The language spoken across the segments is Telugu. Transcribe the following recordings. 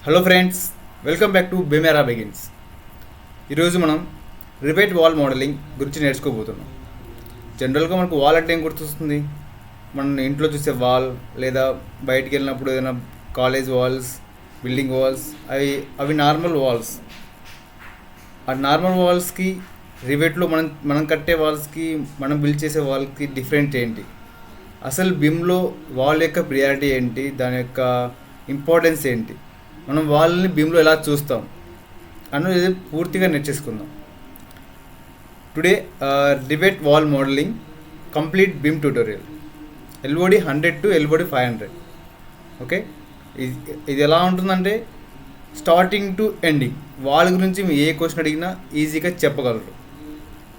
Hello friends, welcome back to బెమెరా బిగిన్స్. ఈరోజు మనం రివేట్ వాల్ మోడలింగ్ గురించి నేర్చుకోబోతున్నాం. జనరల్గా మనకు వాల్ అంటే ఏం గుర్తొస్తుంది? మనం ఇంట్లో చూసే వాల్, లేదా బయటికి వెళ్ళినప్పుడు ఏదైనా కాలేజ్ వాల్స్, బిల్డింగ్ వాల్స్, అవి నార్మల్ వాల్స్. ఆ నార్మల్ వాల్స్కి రివేట్లో మనం కట్టే వాల్స్కి, మనం బిల్డ్ చేసే వాల్కి డిఫరెంట్ ఏంటి? అసలు బిమ్లో వాల్ యొక్క ప్రియారిటీ ఏంటి? దాని యొక్క ఇంపార్టెన్స్ ఏంటి? మనం వాళ్ళని బీమ్లో ఎలా చూస్తాం అన్నది పూర్తిగా నేర్చేసుకుందాం today. Revit wall modelling complete beam tutorial, LOD 100 to LOD 500. Okay, ఇది ఎలా ఉంటుందంటే స్టార్టింగ్ టు ఎండింగ్ వాల్ గురించి మీరు ఏ క్వశ్చన్ అడిగినా ఈజీగా చెప్పగలరు.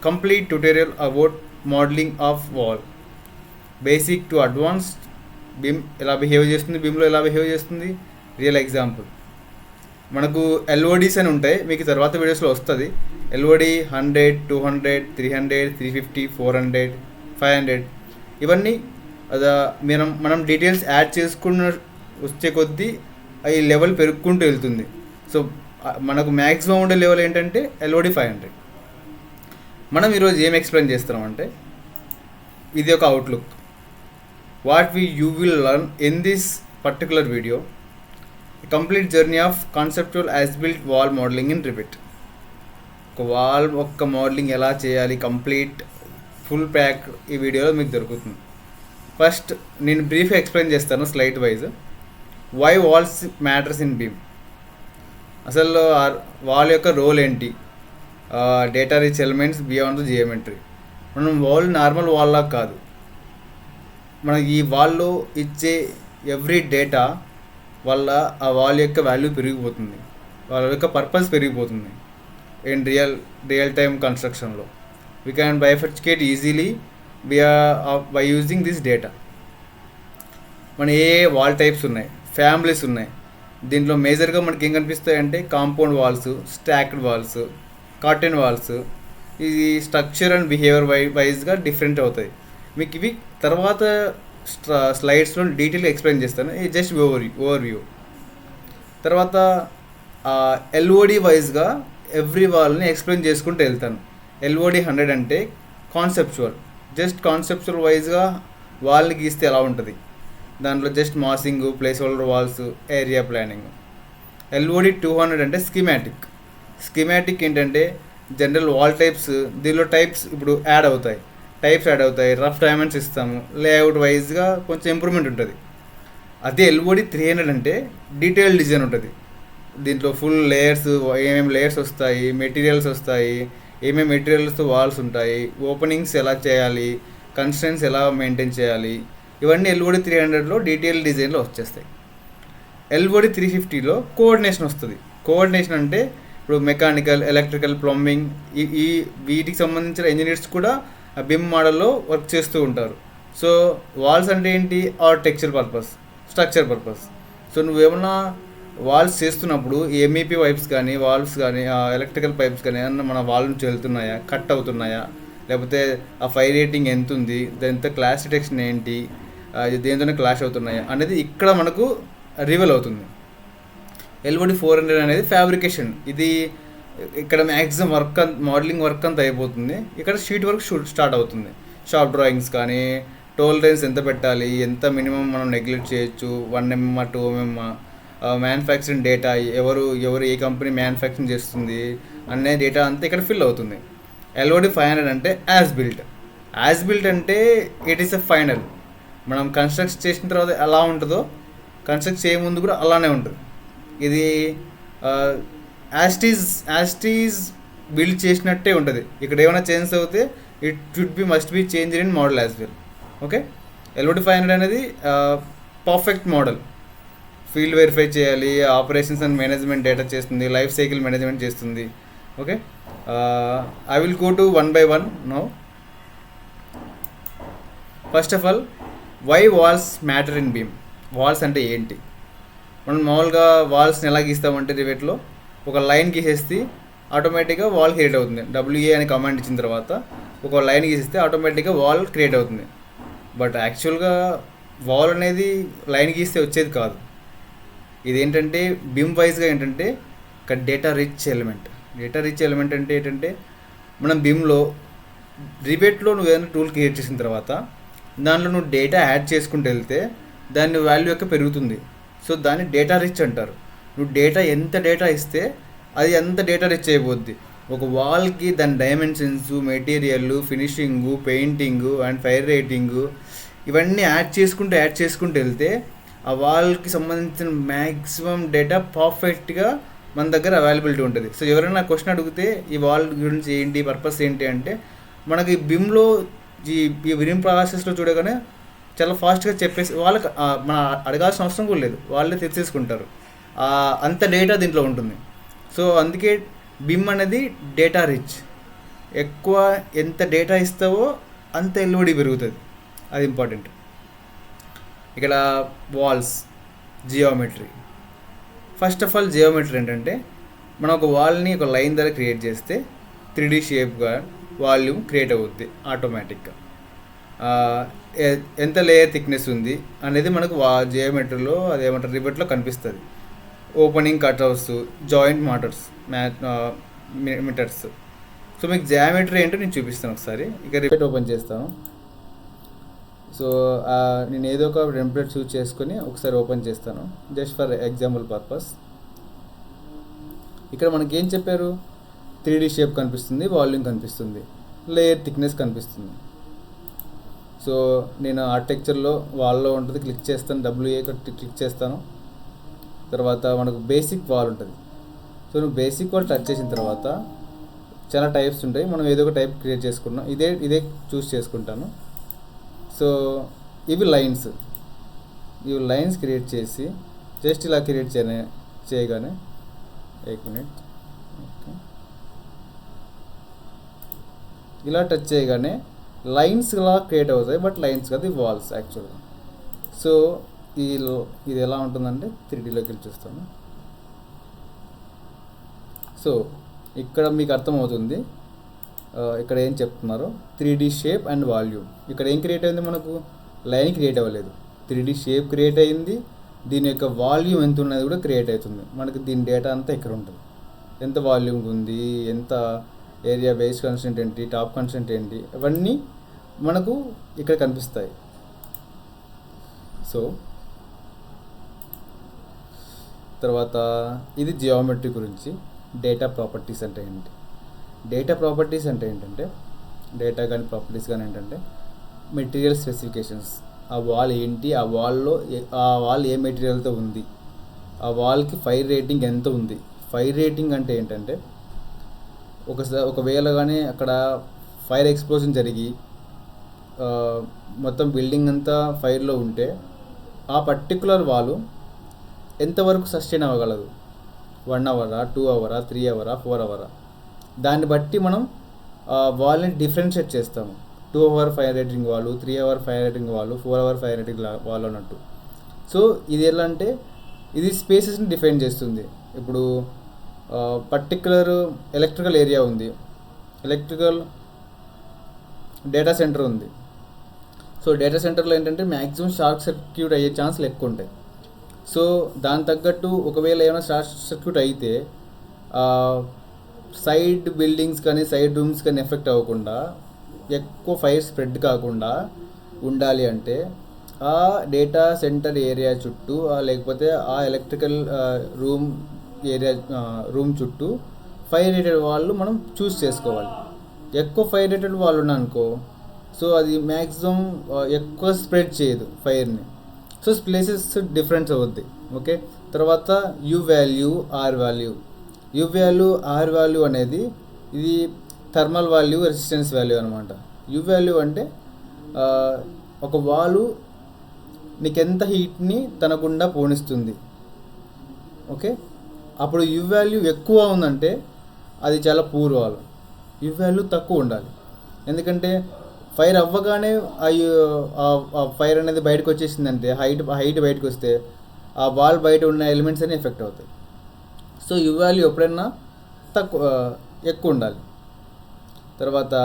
Complete tutorial about modelling of wall, basic to advanced. Beam ఎలా బిహేవ్ చేస్తుంది, బీమ్లో ఎలా బిహేవ్ చేస్తుంది, రియల్ ఎగ్జాంపుల్. మనకు ఎల్ఓడీస్ అని ఉంటాయి, మీకు తర్వాత వీడియోస్లో వస్తుంది. ఎల్ఓడి 100, 200, 300, 350, 400, 500 ఇవన్నీ మనం డీటెయిల్స్ యాడ్ చేసుకున్న వచ్చే కొద్దీ ఈ లెవెల్ పెరుగుకుంటూ వెళ్తుంది. సో మనకు మ్యాక్సిమం ఉండే లెవెల్ ఏంటంటే ఎల్ఓడి 500. మనం ఈరోజు ఏం ఎక్స్ప్లెయిన్ చేస్తున్నామంటే, ఇది ఒక outlook. What you will learn in this particular video, complete journey of conceptual as built wall modelling in Revit. ఒక వాల్ ఒక్క మోడలింగ్ ఎలా చేయాలి, కంప్లీట్ ఫుల్ ప్యాక్ ఈ వీడియోలో మీకు దొరుకుతుంది. ఫస్ట్ నేను బ్రీఫ్గా ఎక్స్ప్లెయిన్ చేస్తాను slide wise. Why walls matters in BIM, అసలు వాల్ యొక్క రోల్ ఏంటి, data rich elements beyond the geometry. మనం వాల్ నార్మల్ వాల్లా కాదు, మనకి ఈ వాల్లో ఇచ్చే ఎవ్రీ డేటా వల్ల ఆ వాల్ యొక్క వాల్యూ పెరిగిపోతుంది, వాళ్ళ యొక్క పర్పస్ పెరిగిపోతుంది. ఇన్ రియల్ టైమ్ కన్స్ట్రక్షన్లో we can bifurcate easily by using this data. మన ఏ వాల్ టైప్స్ ఉన్నాయి, ఫ్యామిలీస్ ఉన్నాయి. దీంట్లో మేజర్గా మనకి ఏం కనిపిస్తాయి అంటే compound walls, stacked walls, curtain walls. ఇది స్ట్రక్చర్ అండ్ బిహేవియర్ వైజ్గా డిఫరెంట్ అవుతాయి. మీకు ఇవి తర్వాత స్లైడ్స్లో డీటెయిల్గా ఎక్స్ప్లెయిన్ చేస్తాను. ఇది జస్ట్ ఓవర్ వ్యూ. తర్వాత ఎల్ఓడి వైజ్గా ఎవ్రీ వాల్ని ఎక్స్ప్లెయిన్ చేసుకుంటూ వెళ్తాను. ఎల్ఓడి 100 అంటే కాన్సెప్చువల్, జస్ట్ కాన్సెప్చువల్ వైజ్గా వాల్ని గీస్తే ఎలా ఉంటుంది, దాంట్లో just massing, placeholder walls, area planning. LOD 200 అంటే స్కీమాటిక్ ఏంటంటే జనరల్ వాల్ టైప్స్, దీనిలో టైప్స్ ఇప్పుడు యాడ్ అవుతాయి, రఫ్ డైమెన్షన్స్ ఇస్తాము, లేఅవుట్ వైజ్గా కొంచెం ఇంప్రూవ్మెంట్ ఉంటుంది. అదే ఎల్ఓడి 300 అంటే డీటెయిల్ డిజైన్ ఉంటుంది. దీంట్లో ఫుల్ లేయర్స్, ఏమేమి లేయర్స్ వస్తాయి, మెటీరియల్స్ వస్తాయి, ఏమేమి మెటీరియల్స్తో వాల్స్ ఉంటాయి, ఓపెనింగ్స్ ఎలా చేయాలి, కన్స్ట్రెంట్స్ ఎలా మెయింటైన్ చేయాలి, ఇవన్నీ ఎల్ఓడి 300లో డీటెయిల్ డిజైన్లో వచ్చేస్తాయి. ఎల్ఓడి 350లో కోఆర్డినేషన్ వస్తుంది. కోఆర్డినేషన్ అంటే ఇప్పుడు మెకానికల్, ఎలక్ట్రికల్, ప్లంబింగ్ వీటికి సంబంధించిన ఇంజనీర్స్ కూడా బిమ్ మోడల్లో వర్క్ చేస్తూ ఉంటారు. సో వాల్స్ అంటే ఏంటి, architecture purpose, structure purpose. So నువ్వేమన్నా వాల్స్ చేస్తున్నప్పుడు ఎంఈపీ పైప్స్ కానీ, వాల్వ్స్ కానీ, ఎలక్ట్రికల్ పైప్స్ కానీ ఏమన్నా మన వాల్ నుంచి వెళ్తున్నాయా, కట్ అవుతున్నాయా, లేకపోతే ఆ ఫైర్ రేటింగ్ ఎంత ఉంది, దాంతో క్లాష్ డిటెక్షన్ ఏంటి, దేనితోనే క్లాష్ అవుతున్నాయా అనేది ఇక్కడ మనకు రివీల్ అవుతుంది. ఎల్ఓడి 400 అనేది ఫ్యాబ్రికేషన్. ఇది ఇక్కడ మ్యాక్సిమం మోడలింగ్ వర్క్ అంతా అయిపోతుంది. ఇక్కడ షీట్ వర్క్ స్టార్ట్ అవుతుంది. షాప్ డ్రాయింగ్స్ కానీ, టోలరెన్స్ ఎంత పెట్టాలి, ఎంత మినిమం మనం నెగ్లెక్ట్ చేయొచ్చు, 1 mm 2 mm, మ్యానుఫ్యాక్చరింగ్ డేటా, ఎవరు ఏ కంపెనీ మ్యానుఫ్యాక్చరింగ్ చేస్తుంది అనే డేటా అంతా ఇక్కడ ఫిల్ అవుతుంది. ఎల్ఓడి 500 అంటే యాజ్ బిల్ట్ అంటే ఇట్ ఈస్ ఎ ఫైనల్. మనం కన్స్ట్రక్ట్ చేసిన తర్వాత ఎలా ఉంటుందో, కన్స్ట్రక్ట్ చేయముందు కూడా అలానే ఉంటుంది. ఇది యాస్టీజ్ బిల్డ్ చేసినట్టే ఉంటుంది. ఇక్కడ ఏమైనా చేంజ్ అవుతే must be change in model as well. Okay, LOD 500 అనేది పర్ఫెక్ట్ మోడల్. ఫీల్డ్ వెరిఫై చేయాలి, ఆపరేషన్స్ అండ్ మేనేజ్మెంట్ డేటా చేస్తుంది, లైఫ్ సైకిల్ మేనేజ్మెంట్ చేస్తుంది. Okay, I will go to one by one now. First of all, why walls matter in BIM. Walls అంటే ఏంటి? మనం మామూలుగా వాల్స్ని ఎలా గీస్తామంటే రివేట్లో ఒక లైన్ గీసేస్తే ఆటోమేటిక్గా వాల్ క్రియేట్ అవుతుంది. WA అని కమాండ్ ఇచ్చిన తర్వాత ఒక లైన్ గీసేస్తే ఆటోమేటిక్గా వాల్ క్రియేట్ అవుతుంది. బట్ యాక్చువల్గా వాల్ అనేది లైన్ గీస్తే వచ్చేది కాదు. ఇదేంటంటే బిమ్ వైజ్గా ఏంటంటే ఒక data rich element. Data rich element అంటే ఏంటంటే మనం బిమ్లో రిబేట్లో నువ్వు ఏదైనా టూల్ క్రియేట్ చేసిన తర్వాత దాంట్లో నువ్వు డేటా యాడ్ చేసుకుంటూ వెళ్తే దాని వాల్యూ యొక్క పెరుగుతుంది. సో దాన్ని డేటా రిచ్ అంటారు. నువ్వు డేటా ఎంత డేటా ఇస్తే అది ఎంత డేటా రిచ్ అయిపోద్ది. ఒక వాల్కి దాని dimensions, material, finishing, painting and fire rating ఇవన్నీ యాడ్ చేసుకుంటూ వెళ్తే ఆ వాల్కి సంబంధించిన మ్యాక్సిమం డేటా పర్ఫెక్ట్గా మన దగ్గర అవైలబిలిటీ ఉంటుంది. సో ఎవరైనా క్వశ్చన్ అడిగితే ఈ వాల్ గురించి ఏంటి, పర్పస్ ఏంటి అంటే మనకి బిమ్లో ఈ బిమ్ ప్రాసెస్లో చూడగానే చాలా ఫాస్ట్గా చెప్పేసి వాళ్ళకి మన అడగాల్సిన అవసరం కూడా లేదు, వాళ్ళే తెచ్చేసుకుంటారు. అంత డేటా దీంట్లో ఉంటుంది. సో అందుకే బిమ్ అనేది డేటా రిచ్. ఎక్కువ ఎంత డేటా ఇస్తావో అంత ఎల్ఓడి పెరుగుతుంది, అది ఇంపార్టెంట్. ఇక్కడ walls, geometry. First of all geometry ఏంటంటే మనం ఒక వాల్ని ఒక లైన్ ద్వారా క్రియేట్ చేస్తే 3D షేప్గా వాల్యూమ్ క్రియేట్ అవుద్ది ఆటోమేటిక్గా. ఎంత లేయర్ థిక్నెస్ ఉంది అనేది మనకు జియోమెట్రీలో అదేమంటారు రిబెట్లో కనిపిస్తుంది. Opening cutouts, joint metres. So మీకు జియోమెట్రీ ఏంటో నేను చూపిస్తాను ఒకసారి. ఇక రిబెట్ ఓపెన్ చేస్తాను. సో నేను ఏదో ఒక టెంప్లెట్ చూస్ చేసుకొని ఒకసారి ఓపెన్ చేస్తాను జస్ట్ ఫర్ ఎగ్జాంపుల్ పర్పస్. ఇక్కడ మనకి ఏం చెప్పారు, 3D షేప్ కనిపిస్తుంది, వాల్యూమ్ కనిపిస్తుంది, లేయర్ థిక్నెస్ కనిపిస్తుంది. సో నేను ఆర్కిటెక్చర్లో వాల్లో ఉంటుంది, క్లిక్ చేస్తాను, WA క్లిక్ చేస్తాను. తర్వాత మనకు బేసిక్ వాల్ ఉంటుంది. సో నువ్వు బేసిక్ వాల్ టచ్ చేసిన తర్వాత చాలా టైప్స్ ఉంటాయి, మనం ఏదో ఒక టైప్ క్రియేట్ చేసుకున్నాం. ఇదే చూస్ చేసుకుంటాను. సో ఇవి లైన్స్ క్రియేట్ చేసి జస్ట్ ఇలా క్రియేట్ చేయగానే 1 మినిట్ ఓకే, ఇలా టచ్ చేయగానే లైన్స్ ఇలా క్రియేట్ అవుతాయి. బట్ లైన్స్ కాదు, వాల్స్ యాక్చువల్గా. సో ఇది ఎలా ఉంటుందంటే 3Dలోకి వెళ్ళి చూస్తాను. సో ఇక్కడ మీకు అర్థమవుతుంది ఇక్కడ ఏం చెప్తున్నారో. 3D shape and volume. ఇక్కడ ఏం క్రియేట్ అయింది, మనకు లైన్ క్రియేట్ అవ్వలేదు, 3D షేప్ క్రియేట్ అయ్యింది. దీని యొక్క వాల్యూమ్ ఎంత ఉన్నది కూడా క్రియేట్ అవుతుంది. మనకి దీని డేటా అంతా ఇక్కడ ఉంటుంది, ఎంత వాల్యూమ్ ఉంది, ఎంత ఏరియా, బేస్ కన్స్టెంట్ ఏంటి, టాప్ కన్స్టెంట్ ఏంటి, అవన్నీ మనకు ఇక్కడ కనిపిస్తాయి. సో తర్వాత ఇది జియోమెట్రీ గురించి. డేటా ప్రాపర్టీస్ అంటే ఏంటి? డేటా ప్రాపర్టీస్ అంటే ఏంటంటే డేటా కానీ ప్రాపర్టీస్ కానీ ఏంటంటే మెటీరియల్ స్పెసిఫికేషన్స్. ఆ వాల్ ఏంటి, ఆ వాల్ ఏ మెటీరియల్తో ఉంది, ఆ వాల్కి ఫైర్ రేటింగ్ ఎంత ఉంది. ఫైర్ రేటింగ్ అంటే ఏంటంటే ఒకవేళ కానీ అక్కడ ఫైర్ ఎక్స్ప్లోజన్ జరిగి మొత్తం బిల్డింగ్ అంతా ఫైర్లో ఉంటే ఆ పర్టికులర్ వాల్ ఎంతవరకు సస్టైన్ అవ్వగలదు, 1 అవరా, 2 అవరా, 3 అవరా, 4 అవరా, దాన్ని బట్టి మనం వాల్ని డిఫరెన్షియేట్ చేస్తాము. 2 అవర్ ఫైర్ రేటింగ్ వాళ్ళు, 3 అవర్ ఫైర్ రేటింగ్ వాళ్ళు, 4 అవర్ ఫైర్ రేటింగ్ వాళ్ళు అన్నట్టు. సో ఇది ఎలా అంటే ఇది స్పేసెస్ని డిఫైన్ చేస్తుంది. ఇప్పుడు పర్టికులర్ ఎలక్ట్రికల్ ఏరియా ఉంది, ఎలక్ట్రికల్ డేటా సెంటర్ ఉంది. సో డేటా సెంటర్లో ఏంటంటే మ్యాక్సిమం షార్ట్ సర్క్యూట్ అయ్యే ఛాన్స్లు ఎక్కువ ఉంటాయి. సో దాని తగ్గట్టు ఒకవేళ ఏమైనా షార్ట్ సర్క్యూట్ అయితే సైడ్ బిల్డింగ్స్ కానీ సైడ్ రూమ్స్ కానీ ఎఫెక్ట్ అవ్వకుండా, ఎక్కువ ఫైర్ స్ప్రెడ్ కాకుండా ఉండాలి అంటే ఆ డేటా సెంటర్ ఏరియా చుట్టూ లేకపోతే ఆ ఎలక్ట్రికల్ రూమ్ చుట్టూ ఫైర్ రేటెడ్ వాళ్ళు మనం చూస్ చేసుకోవాలి. ఎక్కువ ఫైర్ రేటెడ్ వాళ్ళు ఉన్నారనుకో, సో అది మ్యాక్సిమం ఎక్కువ స్ప్రెడ్ చేయదు ఫైర్ని. సో ప్లేసెస్ డిఫరెన్స్ అవుద్ది. ఓకే, తర్వాత U value, R value. U value, R value అనేది ఇది థర్మల్ వాల్యూ, రెసిస్టెన్స్ వాల్యూ అనమాట. యూ వాల్యూ అంటే ఒక వాల్యూ నీకెంత హీట్ని తన గుండా పోనిస్తుంది. ఓకే, అప్పుడు యూ వాల్యూ ఎక్కువ ఉందంటే అది చాలా పూర్ వాల్వ్. యూ వాల్యూ తక్కువ ఉండాలి, ఎందుకంటే ఫైర్ అవ్వగానే ఆ ఫైర్ అనేది బయటకు వచ్చేసిందంటే హైట్ బయటకు వస్తే ఆ వాల్ బయట ఉన్న ఎలిమెంట్స్ అన్ని ఎఫెక్ట్ అవుతాయి. సో యూ వాల్యూ ఎప్పుడైనా ఎక్కువ ఉండాలి. తర్వాత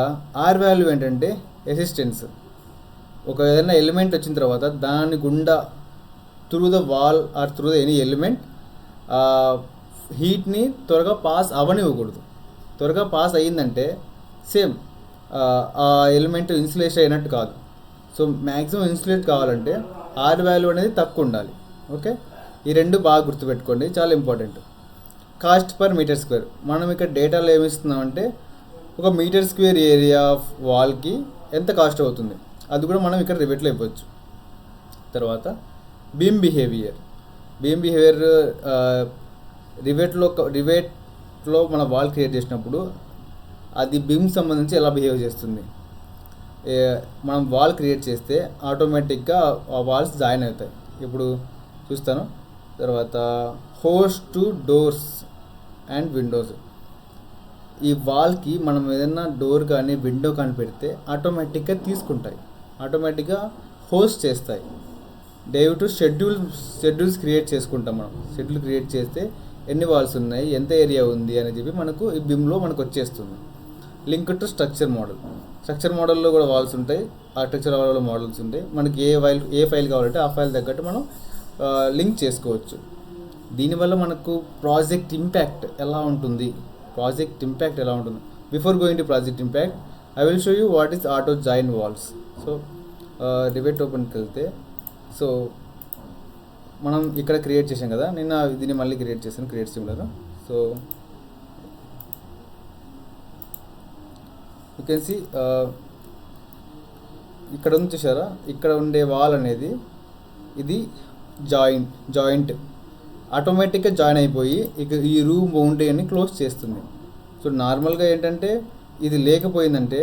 ఆర్ వాల్యూ ఏంటంటే రెసిస్టెన్స్. ఒక ఏదైనా ఎలిమెంట్ వచ్చిన తర్వాత దాని గుండా through the wall or through the any element హీట్ని త్వరగా పాస్ అవ్వనివ్వకూడదు. త్వరగా పాస్ అయ్యిందంటే సేమ్ ఆ ఎలిమెంట్ ఇన్సులేషన్ అయినట్టు కాదు. సో మ్యాక్సిమం ఇన్సులేట్ కావాలంటే ఆర్ వాల్యూ అనేది తక్కువ ఉండాలి. ఓకే, ఈ రెండు బాగా గుర్తుపెట్టుకోండి, చాలా important. Cost per metre square, మనం ఇక్కడ డేటాలో ఏమి ఇస్తున్నామంటే ఒక మీటర్ స్క్వేర్ ఏరియా ఆఫ్ వాల్కి ఎంత కాస్ట్ అవుతుంది అది కూడా మనం ఇక్కడ రివేట్లో ఇవ్వచ్చు. తర్వాత బీమ్ బిహేవియర్ రివేట్లో మన వాల్ క్రియేట్ చేసినప్పుడు అది బీమ్ సంబంధించి ఎలా బిహేవ్ చేస్తుంది. మనం వాల్ క్రియేట్ చేస్తే ఆటోమేటిక్గా ఆ వాల్స్ జాయిన్ అవుతాయి. ఇప్పుడు చూస్తాను. తర్వాత host to doors and Windows, ఈ వాల్కి మనం ఏదైనా డోర్ కానీ విండో కానీ పెడితే ఆటోమేటిక్గా తీసుకుంటాయి, ఆటోమేటిక్గా హోస్ట్ చేస్తాయి. టు షెడ్యూల్స్ క్రియేట్ చేసుకుంటాం. మనం షెడ్యూల్ క్రియేట్ చేస్తే ఎన్ని వాల్స్ ఉన్నాయి, ఎంత ఏరియా ఉంది అని చెప్పి మనకు ఈ బిమ్లో మనకు వచ్చేస్తుంది. లింక్ టు స్ట్రక్చర్ మోడల్లో కూడా వాల్స్ ఉంటాయి, ఆర్కిటెక్చర్ వాళ్ళలో మోడల్స్ ఉంటాయి. మనకి ఏ ఫైల్ కావాలంటే ఆ ఫైల్ తగ్గట్టు మనం లింక్ చేసుకోవచ్చు. దీనివల్ల మనకు ప్రాజెక్ట్ ఇంపాక్ట్ ఎలా ఉంటుంది. Before going to project impact I will show you what is auto join walls. So Revit ఓపెన్కి వెళ్తే, సో మనం ఇక్కడ క్రియేట్ చేసాం కదా, నేను దీన్ని మళ్ళీ క్రియేట్ చేశాను, create similar. So you can see ఇక్కడ ఉంది చూసారా, ఇక్కడ ఉండే వాల్ అనేది ఇది జాయింట్ ఆటోమేటిక్గా జాయిన్ అయిపోయి ఇక ఈ రూమ్ బౌండరీని క్లోజ్ చేస్తుంది. సో నార్మల్గా ఏంటంటే ఇది లేకపోయిందంటే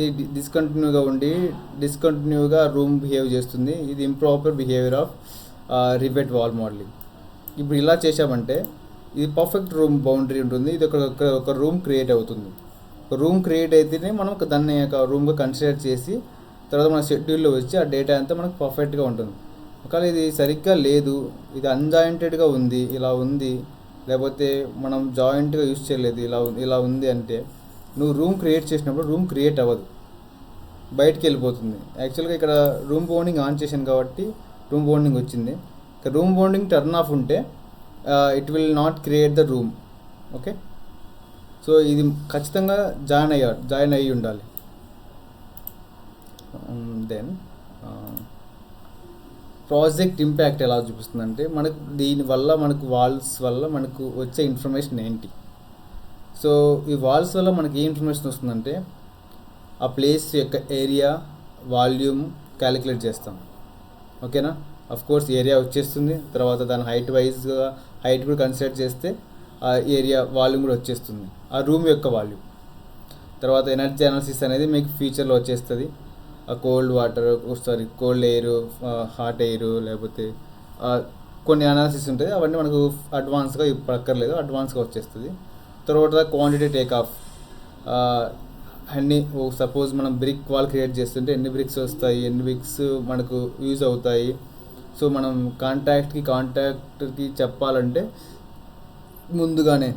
ఇది డిస్కంటిన్యూగా రూమ్ బిహేవ్ చేస్తుంది. ఇది improper behaviour of Revit wall modelling. ఇప్పుడు ఇలా చేసామంటే ఇది పర్ఫెక్ట్ రూమ్ బౌండరీ ఉంటుంది. ఇది ఒక రూమ్ క్రియేట్ అవుతుంది. ఒక రూమ్ క్రియేట్ అయితేనే మనం దాన్ని ఒక రూమ్గా కన్సిడర్ చేసి తర్వాత మన షెడ్యూల్లో వచ్చి ఆ డేటా అంతా మనకు పర్ఫెక్ట్గా ఉంటుంది. ఒకవేళ ఇది సరిగ్గా లేదు, ఇది అన్జాయింటెడ్గా ఉంది, ఇలా ఉంది, లేకపోతే మనం జాయింట్గా యూజ్ చేయలేదు, ఇలా ఉంది అంటే నువ్వు రూమ్ క్రియేట్ చేసినప్పుడు రూమ్ క్రియేట్ అవ్వదు, బయటికి వెళ్ళిపోతుంది. యాక్చువల్గా ఇక్కడ రూమ్ బౌండింగ్ ఆన్ చేశాను కాబట్టి రూమ్ బౌండింగ్ వచ్చింది. ఇక రూమ్ బౌండింగ్ టర్న్ ఆఫ్ ఉంటే it will not create the room. Okay, so ఇది ఖచ్చితంగా జాయిన్ అయ్యి ఉండాలి. దెన్ ప్రాజెక్ట్ ఇంపాక్ట్ ఎలా చూపిస్తుందంటే మనకు దీనివల్ల మనకు వాల్స్ వల్ల మనకు వచ్చే ఇన్ఫర్మేషన్ ఏంటి. సో ఈ వాల్స్ వల్ల మనకి ఏ ఇన్ఫర్మేషన్ వస్తుందంటే ఆ ప్లేస్ యొక్క ఏరియా వాల్యూమ్ క్యాలిక్యులేట్ చేస్తాం. ఓకేనా, కోర్స్ ఏరియా వచ్చేస్తుంది. తర్వాత దాని హైట్ కూడా కన్సిడర్ చేస్తే ఆ ఏరియా వాల్యూమ్ కూడా వచ్చేస్తుంది, ఆ రూమ్ యొక్క వాల్యూమ్. తర్వాత ఎనర్జీ అనాలిసిస్ అనేది మీకు ఫ్యూచర్లో వచ్చేస్తుంది. కోల్డ్ ఎయిర్, హాట్ ఎయిర్, లేకపోతే కొన్ని అనాలిసిస్ ఉంటుంది. అవన్నీ మనకు అడ్వాన్స్గా ఇప్పుడు అక్కర్లేదు, అడ్వాన్స్గా వచ్చేస్తుంది. తర్వాత క్వాంటిటీ టేక్ ఆఫ్, అన్ని సపోజ్ మనం బ్రిక్ వాల్ క్రియేట్ చేస్తుంటే ఎన్ని బ్రిక్స్ వస్తాయి, ఎన్ని బ్రిక్స్ మనకు యూజ్ అవుతాయి. సో మనం కాంట్రాక్ట్కి చెప్పాలంటే ముందుగానే,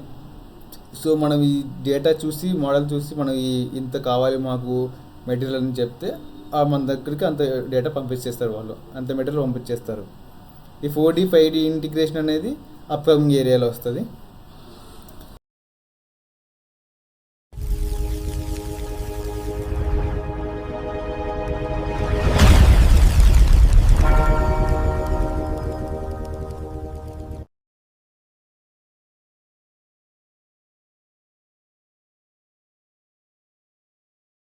సో మనం ఈ డేటా చూసి మోడల్ చూసి మనం ఇంత కావాలి మాకు మెటీరియల్ అని చెప్తే మన దగ్గరికి అంత డేటా పంపించేస్తారు, వాళ్ళు అంత మెటీరియల్ పంపించేస్తారు. ఈ 4D 5D ఇంటిగ్రేషన్ అనేది అప్కమింగ్ ఏరియాలో వస్తుంది.